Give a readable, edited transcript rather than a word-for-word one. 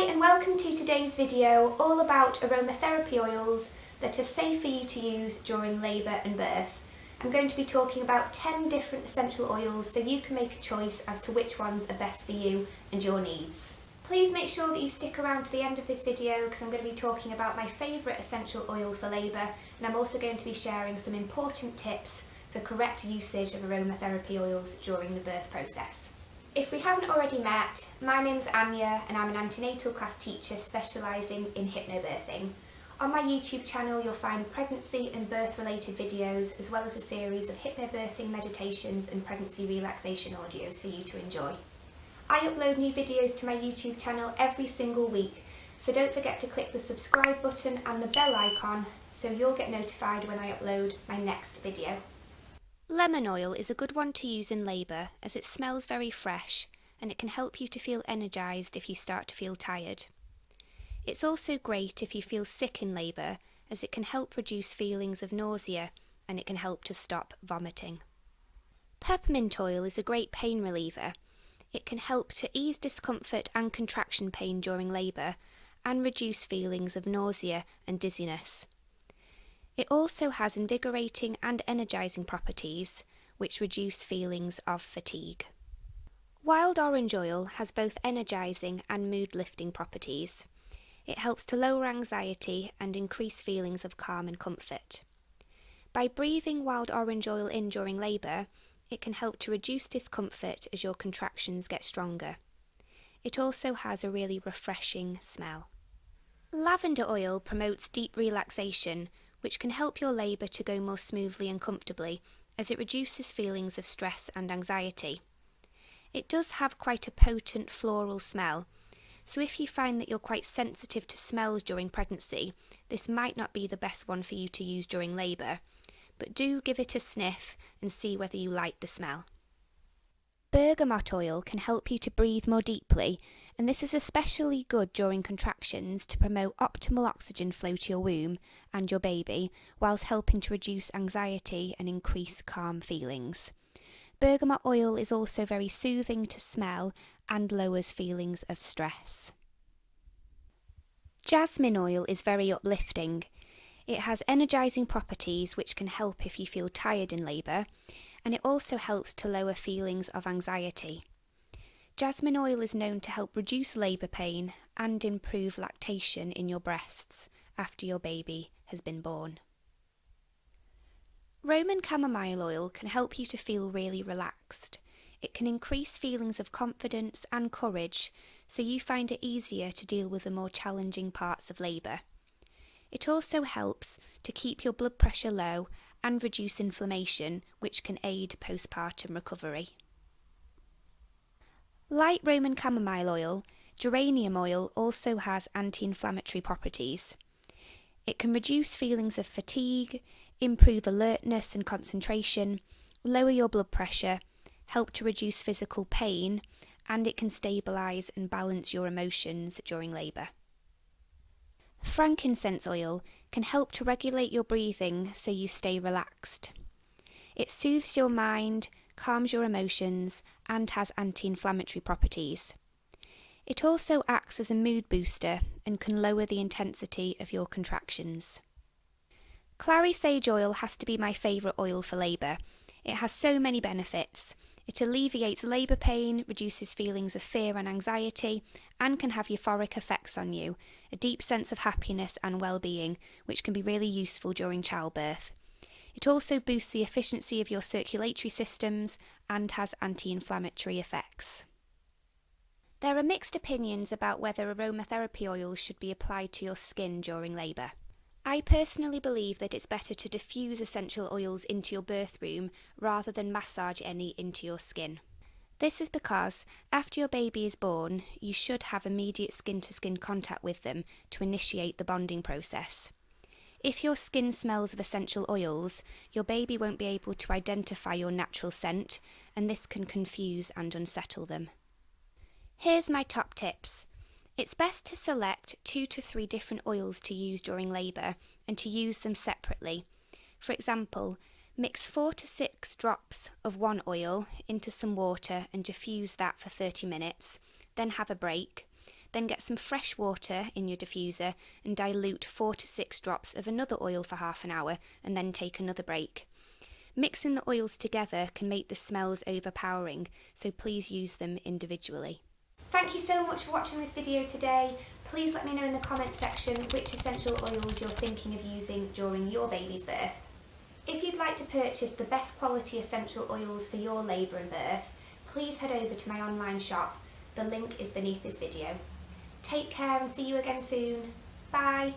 Hi and welcome to today's video all about aromatherapy oils that are safe for you to use during labour and birth. I'm going to be talking about 10 different essential oils so you can make a choice as to which ones are best for you and your needs. Please make sure that you stick around to the end of this video because I'm going to be talking about my favourite essential oil for labour, and I'm also going to be sharing some important tips for correct usage of aromatherapy oils during the birth process. If we haven't already met, my name's Anja and I'm an antenatal class teacher specialising in hypnobirthing. On my YouTube channel you'll find pregnancy and birth related videos as well as a series of hypnobirthing meditations and pregnancy relaxation audios for you to enjoy. I upload new videos to my YouTube channel every single week, so don't forget to click the subscribe button and the bell icon so you'll get notified when I upload my next video. Lemon oil is a good one to use in labour as it smells very fresh and it can help you to feel energised if you start to feel tired. It's also great if you feel sick in labour as it can help reduce feelings of nausea and it can help to stop vomiting. Peppermint oil is a great pain reliever. It can help to ease discomfort and contraction pain during labour and reduce feelings of nausea and dizziness. It also has invigorating and energising properties, which reduce feelings of fatigue. Wild orange oil has both energising and mood-lifting properties. It helps to lower anxiety and increase feelings of calm and comfort. By breathing wild orange oil in during labour, it can help to reduce discomfort as your contractions get stronger. It also has a really refreshing smell. Lavender oil promotes deep relaxation, which can help your labour to go more smoothly and comfortably as it reduces feelings of stress and anxiety. It does have quite a potent floral smell, so if you find that you're quite sensitive to smells during pregnancy, this might not be the best one for you to use during labour, but do give it a sniff and see whether you like the smell. Bergamot oil can help you to breathe more deeply, and this is especially good during contractions to promote optimal oxygen flow to your womb and your baby, whilst helping to reduce anxiety and increase calm feelings. Bergamot oil is also very soothing to smell and lowers feelings of stress. Jasmine oil is very uplifting. It has energising properties which can help if you feel tired in labour, and it also helps to lower feelings of anxiety. Jasmine oil is known to help reduce labour pain and improve lactation in your breasts after your baby has been born. Roman chamomile oil can help you to feel really relaxed. It can increase feelings of confidence and courage, so you find it easier to deal with the more challenging parts of labour. It also helps to keep your blood pressure low and reduce inflammation, which can aid postpartum recovery. Like Roman chamomile oil, geranium oil also has anti-inflammatory properties. It can reduce feelings of fatigue, improve alertness and concentration, lower your blood pressure, help to reduce physical pain, and it can stabilise and balance your emotions during labour. Frankincense oil can help to regulate your breathing so you stay relaxed. It soothes your mind, calms your emotions, and has anti-inflammatory properties. It also acts as a mood booster and can lower the intensity of your contractions. Clary sage oil has to be my favourite oil for labour. It has so many benefits. It alleviates labour pain, reduces feelings of fear and anxiety, and can have euphoric effects on you, a deep sense of happiness and well-being, which can be really useful during childbirth. It also boosts the efficiency of your circulatory systems and has anti-inflammatory effects. There are mixed opinions about whether aromatherapy oils should be applied to your skin during labour. I personally believe that it's better to diffuse essential oils into your birth room rather than massage any into your skin. This is because after your baby is born, you should have immediate skin-to-skin contact with them to initiate the bonding process. If your skin smells of essential oils, your baby won't be able to identify your natural scent, and this can confuse and unsettle them. Here's my top tips. It's best to select 2 to 3 different oils to use during labour and to use them separately. For example, mix 4 to 6 drops of one oil into some water and diffuse that for 30 minutes, then have a break. Then get some fresh water in your diffuser and dilute 4 to 6 drops of another oil for half an hour and then take another break. Mixing the oils together can make the smells overpowering, so please use them individually. Thank you so much for watching this video today. Please let me know in the comments section which essential oils you're thinking of using during your baby's birth. If you'd like to purchase the best quality essential oils for your labour and birth, please head over to my online shop. The link is beneath this video. Take care and see you again soon. Bye!